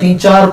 3-4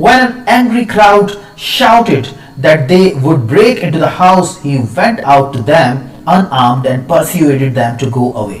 When an angry crowd shouted that they would break into the house, he went out to them unarmed and persuaded them to go away.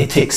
ethics,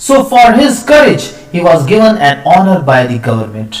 So for his courage he was given an honor by the government।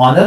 honor,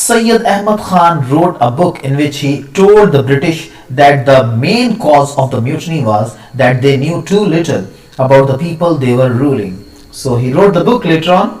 Sayyid Ahmad Khan wrote a book in which he told the British that the main cause of the mutiny was that they knew too little about the people they were ruling। So he wrote the book later on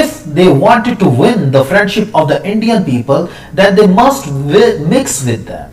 If they wanted to win the friendship of the Indian people, then they must mix with them।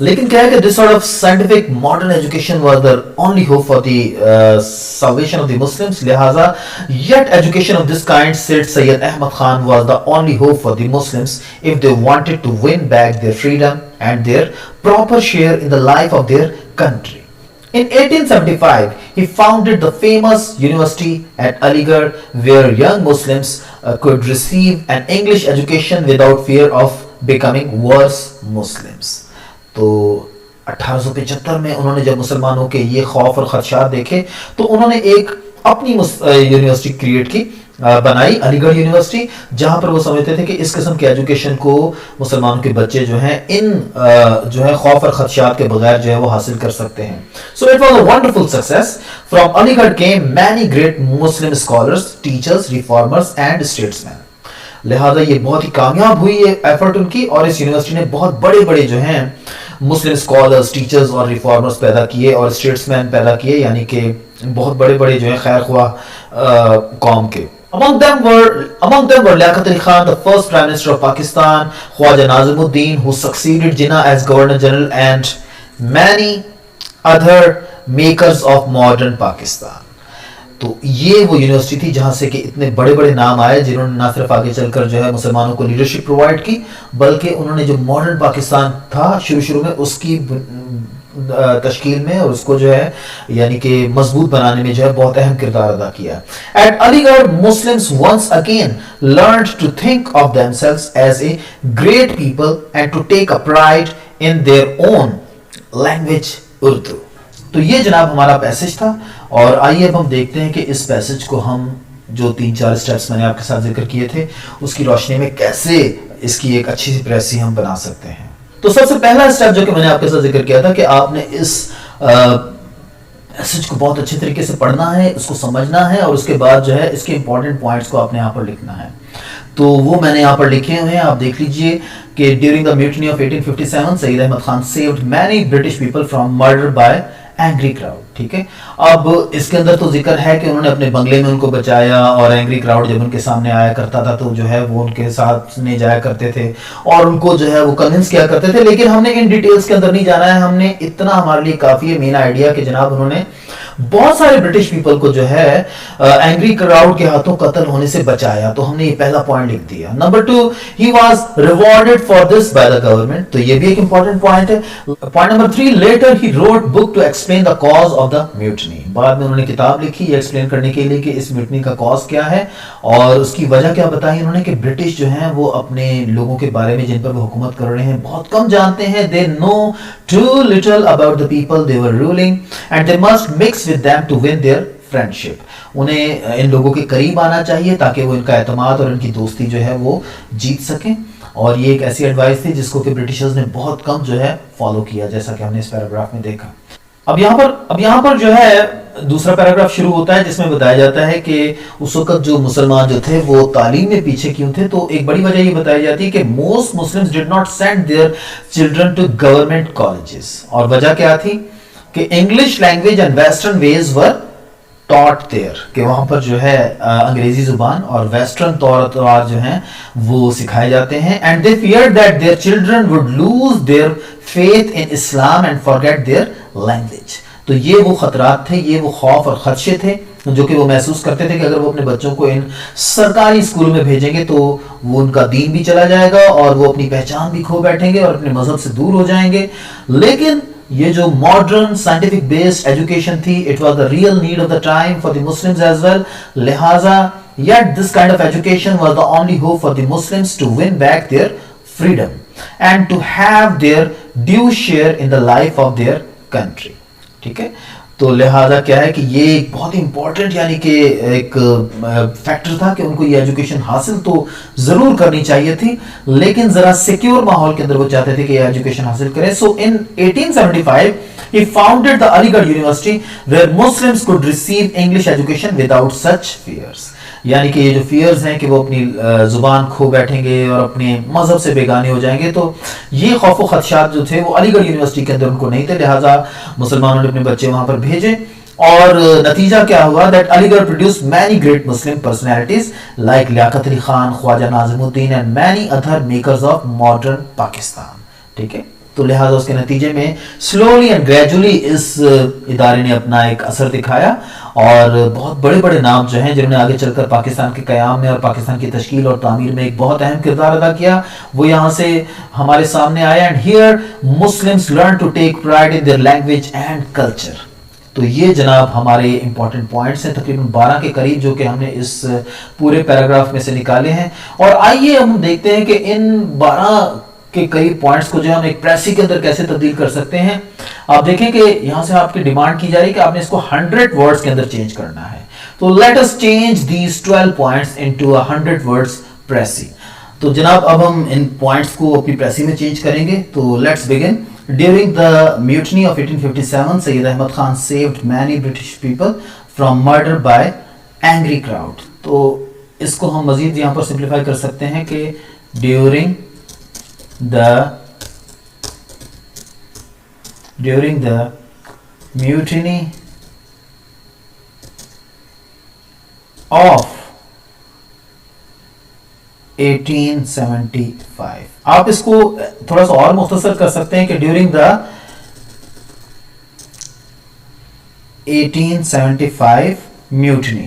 لیکن کیا ہے کہ this sort of scientific modern education was the only hope for the salvation of the Muslims. لہذا yet education of this kind, said Sayyid Ahmad Khan, was the only hope for the Muslims if they wanted to win back their freedom and their proper share in the life of their country. In 1875, he founded the famous university at Aligarh, where young Muslims could receive an English education without fear of becoming worse Muslims. تو 1875 میں انہوں نے جب مسلمانوں کے یہ خوف اور خدشات دیکھے تو انہوں نے ایک اپنی یونیورسٹی کریٹ کی، بنائی، علی گڑھ یونیورسٹی، جہاں پر وہ سمجھتے تھے کہ اس قسم کی ایجوکیشن کو مسلمانوں کے بچے جو ہیں ان جو ہے خوف اور خدشات کے بغیر جو ہے وہ حاصل کر سکتے ہیں. So it was a wonderful success. From Aligarh came many great Muslim scholars, teachers, reformers and statesmen. لہذا یہ بہت ہی کامیاب ہوئی یہ ایفرٹ ان کی، اور اس یونیورسٹی نے بہت بڑے بڑے جو ہیں مسلم اسکالرز، ٹیچرز اور ریفارمرز پیدا کیے اور اسٹیٹس مین پیدا کیے، یعنی کہ بہت بڑے بڑے جو ہیں خیر خواہ قوم کے. Among them were Liaquat Ali Khan, the first Prime Minister of Pakistan, Khwaja Nazimuddin, who succeeded Jinnah as Governor General, and many other makers of modern Pakistan. تو یہ وہ یونیورسٹی تھی جہاں سے کہ اتنے بڑے بڑے نام آئے جنہوں نے نہ صرف آگے چل کر جو ہے مسلمانوں کو لیڈرشپ پرووائڈ کی، بلکہ انہوں نے جو ماڈرن پاکستان تھا شروع میں اس کی تشکیل میں اور اس کو جو ہے یعنی کہ مضبوط بنانے میں جو ہے بہت اہم کردار ادا کیا. At Aligarh, Muslims once again learned to think of themselves as a great people and to take a pride in their own language, Urdu. تو یہ جناب ہمارا پیسج تھا، اور آئیے اب ہم دیکھتے ہیں کہ اس پیسج کو ہم جو 3-4 اسٹیپس میں نے آپ کے ساتھ ذکر کیے تھے اس کی روشنی میں کیسے اس کی ایک اچھی سی پریسی ہم بنا سکتے ہیں. تو سب سے پہلا اسٹیپ جو کہ میں نے آپ کے ساتھ ذکر کیا تھا کہ آپ نے اس پیسج کو بہت اچھے طریقے سے پڑھنا ہے، اس کو سمجھنا ہے، اور اس کے بعد جو ہے اس کے امپورٹنٹ پوائنٹس کو آپ نے یہاں پر لکھنا ہے. تو وہ میں نے یہاں پر لکھے ہوئے ہیں، آپ دیکھ لیجئے کہ during the mutiny of 1857 Syed Ahmad Khan saved many British people from murder by angry crowd. ٹھیک ہے، اب اس کے اندر تو ذکر ہے کہ انہوں نے اپنے بنگلے میں ان کو بچایا، اور اینگری کراؤڈ جب ان کے سامنے آیا کرتا تھا تو جو ہے وہ ان کے ساتھ نہیں جایا کرتے تھے اور ان کو جو ہے وہ کنونس کیا کرتے تھے. لیکن ہم نے ان ڈیٹیلز کے اندر نہیں جانا ہے، ہم نے اتنا ہمارے لیے کافی ہے مین آئیڈیا کہ جناب انہوں نے بہت سارے برٹش پیپل کو جو ہے اینگری کراؤڈ کے ہاتھوں قتل ہونے سے بچایا. تو ہم نے یہ پہلا پوائنٹ لکھ دیا. Number 2، he was rewarded for this by the government. تو یہ بھی ایک امپورٹنٹ پوائنٹ ہے. Point number 3، later he wrote book to explain the cause of the mutiny. بعد میں انہوں نے کتاب لکھی یہ ایکسپلین کرنے کے لیے کہ اس میوٹنی کا کاز کیا ہے اور اس کی وجہ کیا بتائی انہوں نے کہ برٹش جو ہیں وہ اپنے لوگوں کے بارے میں جن پر وہ حکومت کر رہے ہیں بہت کم جانتے ہیں. they know too little about the people they were ruling and they must mix with them to win their friendship. انہیں ان لوگوں کے قریب آنا چاہیے تاکہ وہ ان کا اعتماد اور ان کی دوستی جو ہے وہ جیت سکیں. اور یہ ایک ایسی ایڈوائس تھی جس کو کہ برٹشرز نے بہت کم جو ہے فالو کیا، جیسا کہ ہم نے اس پیراگراف میں دیکھا. اب یہاں پر جو ہے دوسرا پیراگراف شروع ہوتا ہے جس میں بتایا جاتا ہے کہ اس وقت جو مسلمان جو تھے وہ تعلیم میں پیچھے کیوں تھے. تو ایک بڑی وجہ یہ بتائی جاتی ہے کہ most Muslims did not send their children to government colleges. اور وجہ کیا تھی کہ English language and western ways were taught there. کہ وہاں پر جو ہے انگریزی زبان اور ویسٹرن طور طور جو ہیں وہ سکھائے جاتے ہیں. And they feared that their children would lose their faith in Islam and forget their language. تو یہ وہ خطرات تھے، یہ وہ خوف اور خدشے تھے جو کہ وہ محسوس کرتے تھے کہ اگر وہ اپنے بچوں کو ان سرکاری اسکولوں میں بھیجیں گے تو وہ ان کا دین بھی چلا جائے گا اور وہ اپنی پہچان بھی کھو بیٹھیں گے اور اپنے مذہب سے دور ہو جائیں گے. لیکن یہ جو ماڈرن سائنٹیفک بیسڈ ایجوکیشن تھی، it was the real need of the time for the Muslims as well. لہٰذا yet this kind of education was the only hope for the Muslims to win back their freedom and to have their due share in the life of their country. ٹھیک ہے، تو لہٰذا کیا ہے کہ یہ ایک بہت امپورٹنٹ یعنی کہ ایک فیکٹر تھا کہ ان کو یہ ایجوکیشن حاصل تو ضرور کرنی چاہیے تھی لیکن ذرا سیکیور ماحول کے اندر وہ چاہتے تھے کہ یہ ایجوکیشن حاصل کریں. سو ان 1875 he founded the Aligarh University where Muslims could receive English education without such fears. یعنی کہ یہ جو فیئرز ہیں کہ وہ اپنی زبان کھو بیٹھیں گے اور اپنے مذہب سے بیگانے ہو جائیں گے، تو یہ خوف و خدشات جو تھے وہ علی گڑھ یونیورسٹی کے اندر ان کو نہیں تھے. لہٰذا مسلمانوں نے اپنے بچے وہاں پر بھیجے اور نتیجہ کیا ہوا that علی گڑھ produced many great Muslim personalities like Liaquat Ali Khan, Khwaja Nazim Uddin and many other makers of modern Pakistan. ٹھیک ہے، تو لہٰذا اس کے نتیجے میں سلولی اینڈ گریجولی اس ادارے نے اپنا ایک اثر دکھایا اور بہت بڑے بڑے نام جو ہیں جنہوں نے آگے چل کر پاکستان کے قیام میں اور پاکستان کی تشکیل اور تعمیر میں ایک بہت اہم کردار ادا کیا، وہ یہاں سے ہمارے سامنے آیا. And here Muslims learn to take pride in their language and culture. تو یہ جناب ہمارے امپورٹنٹ پوائنٹس ہیں تقریباً 12 کے قریب جو کہ ہم نے اس پورے پیراگراف میں سے نکالے ہیں. اور آئیے ہم دیکھتے ہیں کہ ان 12 کے قریب پوائنٹس کو جو ہم ایک پریسی کے اندر کیسے تبدیل کر سکتے ہیں. آپ دیکھیں کہ یہاں سے آپ کی ڈیمانڈ کی جا رہی ہے کہ آپ نے اس کو 100 ورڈز کے اندر چینج کرنا ہے. تو let us change these 12 points into 100 words precis. تو جناب اب ہم ان پوائنٹس کو اپنی پریسی میں چینج کریں گے. تو let's begin. During the mutiny of 1857, Sayyid Ahmad Khan saved many British people from murder by angry crowd. تو اس کو ہم مزید یہاں پر سمپلیفائی کر سکتے ہیں کہ during the mutiny of 1875. آپ اس کو تھوڑا سا اور مختصر کر سکتے ہیں کہ ڈیورنگ دا 1875 میوٹنی.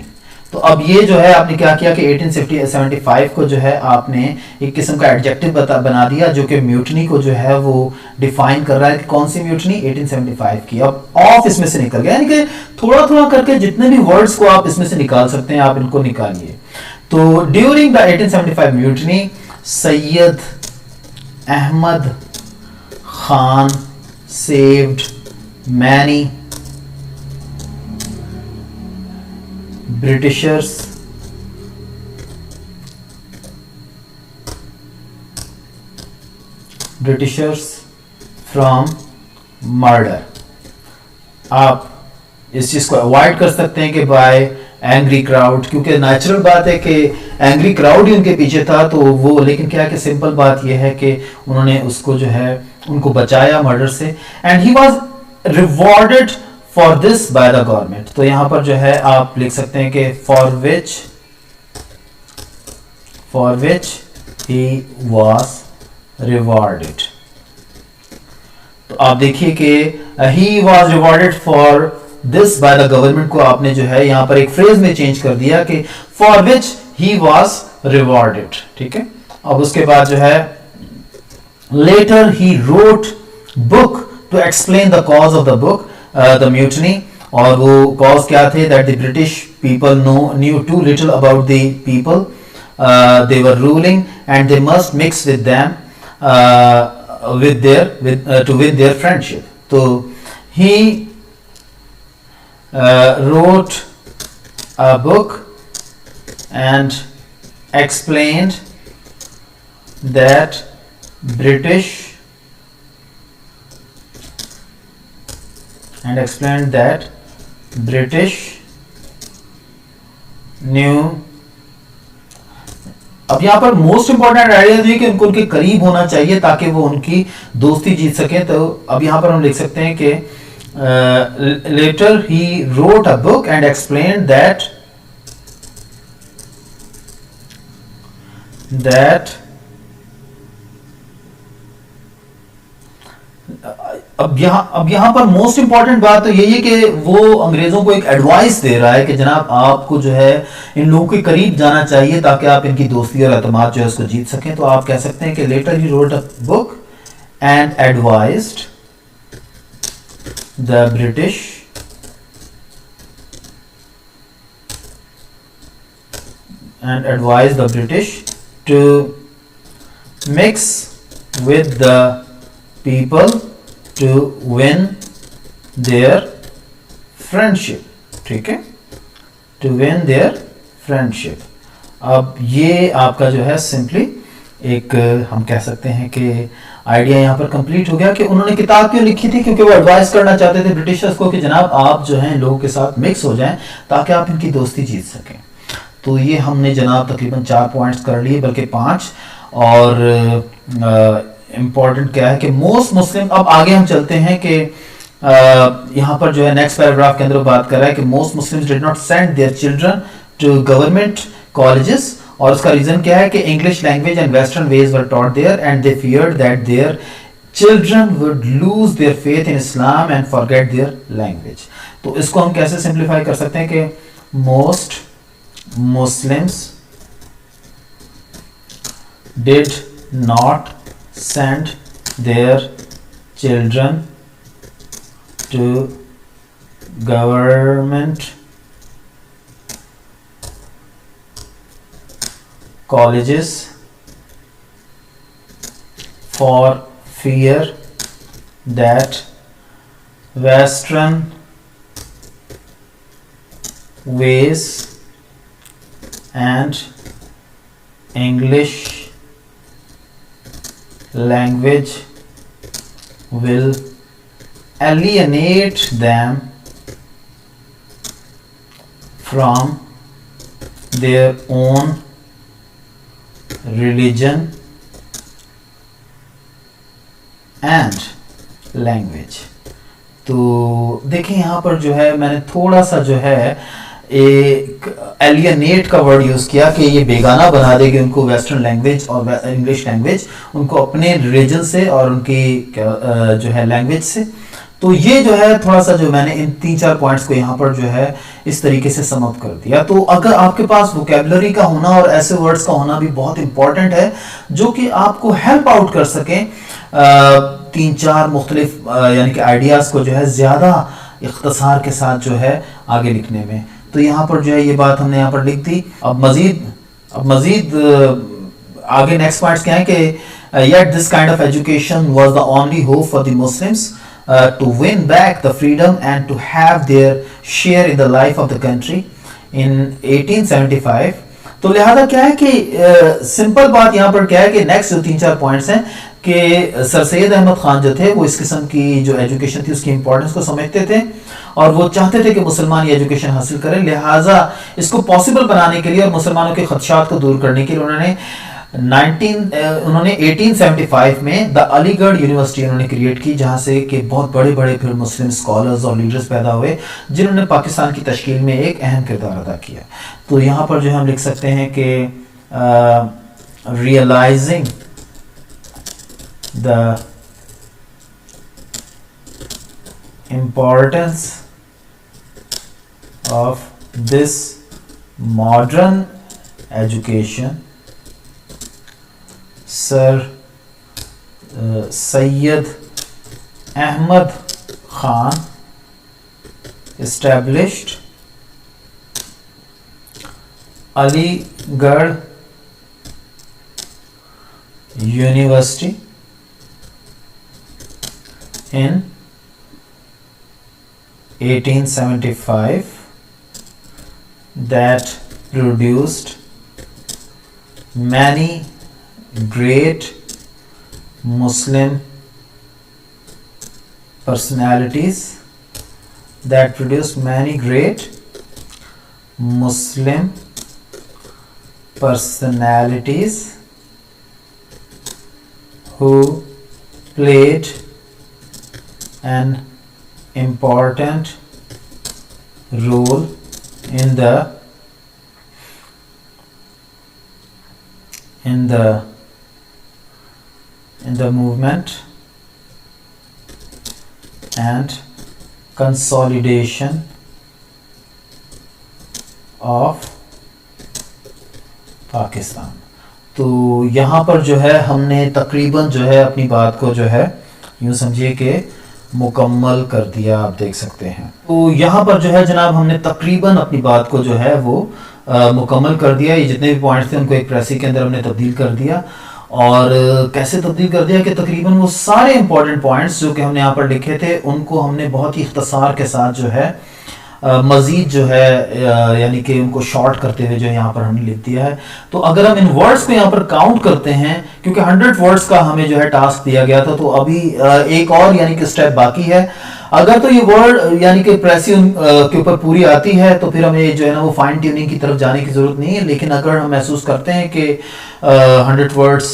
تو اب یہ جو ہے آپ نے کیا کیا کہ 1875 کو جو ہے آپ نے ایک قسم کا ایڈجیکٹو بنا دیا جو کہ میوٹنی کو جو ہے وہ ڈیفائن کر رہا ہے کہ کون سی میوٹنی 1875 کی. اب آف اس میں سے نکل گیا، یعنی کہ تھوڑا تھوڑا کر کے جتنے بھی ورڈز کو آپ اس میں سے نکال سکتے ہیں آپ ان کو نکالیے. تو during the 1875 mutiny Syed Ahmad Khan saved many Britishers from murder. آپ اس چیز کو اوائڈ کر سکتے ہیں کہ بائی اینگری کراؤڈ، کیونکہ نیچرل بات ہے کہ اینگری کراؤڈ ہی ان کے پیچھے تھا. تو وہ لیکن کیا کہ سمپل بات یہ ہے کہ انہوں نے اس کو جو ہے ان کو بچایا مرڈر سے. And he was rewarded for this by the government. تو یہاں پر جو ہے آپ لکھ سکتے ہیں کہ for which he was rewarded. تو آپ دیکھیے کہ he was rewarded for this by the government کو آپ نے جو ہے یہاں پر ایک فریز میں چینج کر دیا کہ for which he was rewarded. ٹھیک ہے. اب اس کے بعد جو ہے later he wrote book to explain the cause of the book the mutiny. اور وہ کاز کیا تھے؟ That the British people knew too little about the people they were ruling and they must mix with them to win their friendship. تو he wrote a book and explained that British knew. اب یہاں پر most important idea یہ کہ ان کو ان کے قریب ہونا چاہیے تاکہ وہ ان کی دوستی جیت سکیں. تو اب یہاں پر ہم لکھ سکتے ہیں کہ later he wrote a book and explained that اب یہاں پر موسٹ امپورٹنٹ بات تو یہی ہے کہ وہ انگریزوں کو ایک ایڈوائس دے رہا ہے کہ جناب آپ کو جو ہے ان لوگوں کے قریب جانا چاہیے تاکہ آپ ان کی دوستی اور اعتماد جو ہے اس کو جیت سکیں. تو آپ کہہ سکتے ہیں کہ later he wrote a book and advised the British to mix with the people to win their friendship. ٹھیک ہے. to win their friendship. اب یہ آپ کا جو ہے سمپلی ایک ہم کہہ سکتے ہیں کہ آئیڈیا یہاں پر کمپلیٹ ہو گیا کہ انہوں نے کتاب کیوں لکھی تھی؟ کیونکہ وہ ایڈوائز کرنا چاہتے تھے برٹشرز کو کہ جناب آپ جو ہیں لوگوں کے ساتھ مکس ہو جائیں تاکہ آپ ان کی دوستی جیت سکیں. تو یہ ہم نے جناب تقریباً 4 پوائنٹس کر لیے بلکہ 5. اور امپورٹنٹ کیا ہے کہ موسٹ مسلم. اب آگے ہم چلتے ہیں کہ یہاں پر جو ہے نیکسٹ پیراگراف کے اندر بات کر رہا ہے کہ most Muslims did not send their children to government colleges. اور اس کا ریزن کیا ہے کہ English language and western ways were taught there and they feared that their children would lose their faith in Islam and forget their language. تو اس کو ہم کیسے سمپلیفائی کر سکتے ہیں کہ most Muslims did not send their children to government colleges for fear that Western ways and English language will alienate them from their own religion and language. تو دیکھیں یہاں پر جو ہے میں نے تھوڑا سا جو ہے ایک ایلینیٹ کا ورڈ یوز کیا کہ یہ بیگانہ بنا دے گی ان کو ویسٹرن لینگویج اور انگلش لینگویج، ان کو اپنے ریلیجن سے اور ان کی جو ہے لینگویج سے. تو یہ جو ہے تھوڑا سا جو میں نے ان 3-4 پوائنٹس کو یہاں پر جو ہے اس طریقے سے سم اپ کر دیا. تو اگر آپ کے پاس ووکیبلری کا ہونا اور ایسے ورڈز کا ہونا بھی بہت امپورٹنٹ ہے جو کہ آپ کو ہیلپ آؤٹ کر سکیں 3-4 مختلف یعنی کہ آئیڈیاز کو جو ہے زیادہ اختصار کے ساتھ جو ہے آگے لکھنے میں. تو یہاں پر جو ہے یہ بات ہم نے یہاں پر لکھ دی. اب مزید آگے نیکسٹ پوائنٹس کیا ہیں کہ yet this kind of education was the only hope for the Muslims to win back the freedom and to have their share in the life of the country in 1875. تو لہذا کیا ہے کہ simple بات یہاں پر کیا ہے کہ نیکسٹ جو 3-4 پوائنٹس ہیں کہ سر سید احمد خان جو تھے وہ اس قسم کی جو ایجوکیشن تھی اس کی امپورٹنس کو سمجھتے تھے اور وہ چاہتے تھے کہ مسلمان یہ ایجوکیشن حاصل کریں. لہٰذا اس کو پاسبل بنانے کے لیے اور مسلمانوں کے خدشات کو دور کرنے کے لیے انہوں نے 1875 میں دا علی گڑھ یونیورسٹی انہوں نے کریٹ کی، جہاں سے کہ بہت بڑے بڑے پھر مسلم اسکالرز اور لیڈرز پیدا ہوئے جنہوں نے پاکستان کی تشکیل میں ایک اہم کردار ادا کیا. تو یہاں پر جو ہم لکھ سکتے ہیں کہ realising the importance of this modern education, Sir Syed Ahmad Khan established Aligarh University in 1875 that produced many great Muslim personalities who played an important role in the movement and consolidation of Pakistan. تو یہاں پر جو ہے ہم نے تقریباً جو ہے اپنی بات کو جو ہے یوں سمجھیے کہ مکمل کر دیا، آپ دیکھ سکتے ہیں. تو یہاں پر جو ہے جناب ہم نے تقریباً اپنی بات کو جو ہے وہ مکمل کر دیا. یہ جتنے بھی پوائنٹس تھے ان کو ایک پریسی کے اندر ہم نے تبدیل کر دیا. اور کیسے تبدیل کر دیا کہ تقریباً وہ سارے امپورٹنٹ پوائنٹس جو کہ ہم نے یہاں پر لکھے تھے ان کو ہم نے بہت ہی اختصار کے ساتھ جو ہے مزید جو ہے یعنی کہ ان کو شارٹ کرتے ہوئے جو یہاں پر ہم نے لکھ دیا ہے. تو اگر ہم ان ورڈز کو یہاں پر کاؤنٹ کرتے ہیں کیونکہ 100 ورڈز کا ہمیں جو ہے ٹاسک دیا گیا تھا، تو ابھی ایک اور یعنی کہ سٹیپ باقی ہے. اگر تو یہ ورڈ یعنی کہ پریسی کے اوپر پوری آتی ہے تو پھر ہمیں جو ہے نا وہ فائن ٹیوننگ کی طرف جانے کی ضرورت نہیں ہے. لیکن اگر ہم محسوس کرتے ہیں کہ 100 ورڈز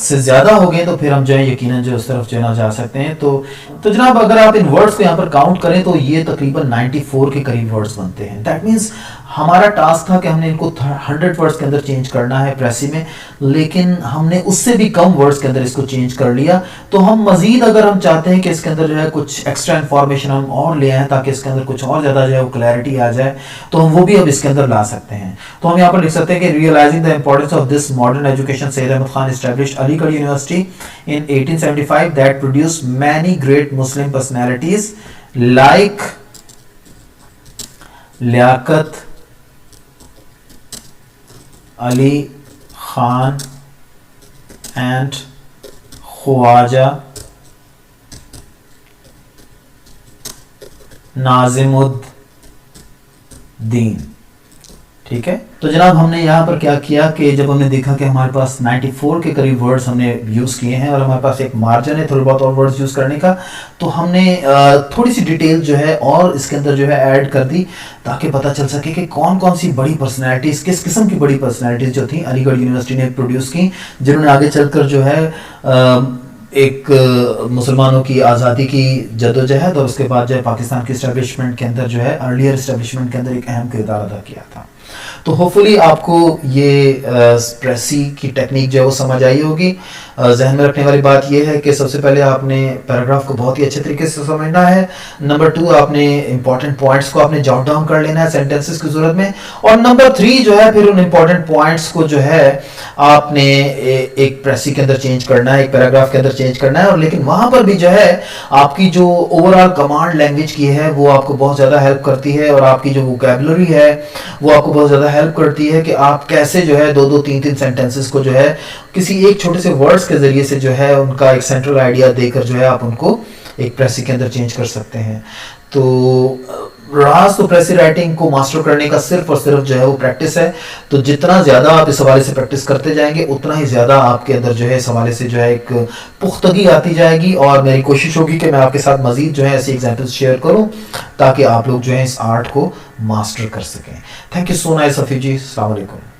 سے زیادہ ہو گئے تو پھر ہم جو ہے یقیناً جو اس طرف جو ہے نا جا سکتے ہیں. تو جناب اگر آپ ان ورڈز کو یہاں پر کاؤنٹ کریں تو یہ تقریباً 94 کے قریب ورڈز بنتے ہیں. دیٹ مینس ہمارا ٹاسک تھا کہ ہم نے ان کو 100 ورڈز کے اندر چینج کرنا ہے پریسی میں، لیکن ہم نے اس سے بھی کم ورڈز کے اندر اس کو چینج کر لیا. تو ہم مزید اگر ہم چاہتے ہیں کہ اس کے اندر جو ہے کچھ ایکسٹرا انفارمیشن ہم اور لے آئیں تاکہ اس کے اندر کچھ اور زیادہ جو ہے وہ کلیئرٹی آ جائے، تو ہم وہ بھی اب اس کے اندر لا سکتے ہیں. تو ہم یہاں پر لکھ سکتے ہیں کہ realising the importance of this modern education, Syed Ahmad Khan established Aligarh University in 1875 that produced many great Muslim personalities like Liaquat Ali Khan and Khawaja Nazimuddin. ٹھیک ہے. تو جناب ہم نے یہاں پر کیا کیا کہ جب ہم نے دیکھا کہ ہمارے پاس 94 کے قریب ورڈز ہم نے یوز کیے ہیں اور ہمارے پاس ایک مارجن ہے تھوڑے بہت اور ورڈز یوز کرنے کا، تو ہم نے تھوڑی سی ڈیٹیل جو ہے اور اس کے اندر جو ہے ایڈ کر دی تاکہ پتہ چل سکے کہ کون کون سی بڑی پرسنالٹیز، کس قسم کی بڑی پرسنالٹیز جو تھیں علی گڑھ یونیورسٹی نے پروڈیوس کی، جنہوں نے آگے چل کر جو ہے ایک مسلمانوں کی آزادی کی جدوجہد اور اس کے بعد جو ہے پاکستان کی اسٹیبلشمنٹ کے اندر جو ہے ارلیئر اسٹیبلشمنٹ کے اندر ایک اہم کردار ادا کیا تھا. تو ہوپفلی آپ کو یہ پریسی کی ٹیکنیک جو ہے وہ سمجھ آئی ہوگی. ذہن میں رکھنے والی بات یہ ہے کہ سب سے پہلے آپ نے پیراگراف کو بہت ہی اچھے طریقے سے سمجھنا ہے. نمبر 2 آپ نے امپورٹنٹ پوائنٹس کو آپ نے جاٹ ڈاؤن کر لینا ہے سینٹینسز کی صورت میں. اور نمبر 3 جو ہے پھر ان امپورٹنٹ پوائنٹس کو جو ہے آپ نے ایک پریسی کے اندر چینج کرنا ہے، ایک پیراگراف کے اندر چینج کرنا ہے. اور لیکن وہاں پر بھی جو ہے آپ کی جو اوور آل کمانڈ لینگویج کی ہے وہ آپ کو بہت زیادہ ہیلپ کرتی ہے، اور آپ کی جو ووکیبلری ہے وہ آپ کو بہت زیادہ ہیلپ کرتی ہے کہ آپ کیسے جو ہے 2-3 سینٹینسز کو جو ہے کسی ایک چھوٹے سے ورڈز کے ذریعے سے جو ہے ان کا ایک سینٹرل آئیڈیا دے کر جو ہے آپ ان کو ایک پریسی کے اندر چینج کر سکتے ہیں. تو راز تو پریسی رائٹنگ کو ماسٹر کرنے کا صرف اور صرف جو ہے وہ پریکٹس ہے. تو جتنا زیادہ آپ اس حوالے سے پریکٹس کرتے جائیں گے اتنا ہی زیادہ آپ کے اندر جو ہے اس حوالے سے جو ہے ایک پختگی آتی جائے گی. اور میری کوشش ہوگی کہ میں آپ کے ساتھ مزید جو ہے ایسی ایگزامپلس شیئر کروں تاکہ آپ لوگ جو ہے اس آرٹ کو ماسٹر کر سکیں. تھینک یو سو مچ صفی جی. السلام علیکم.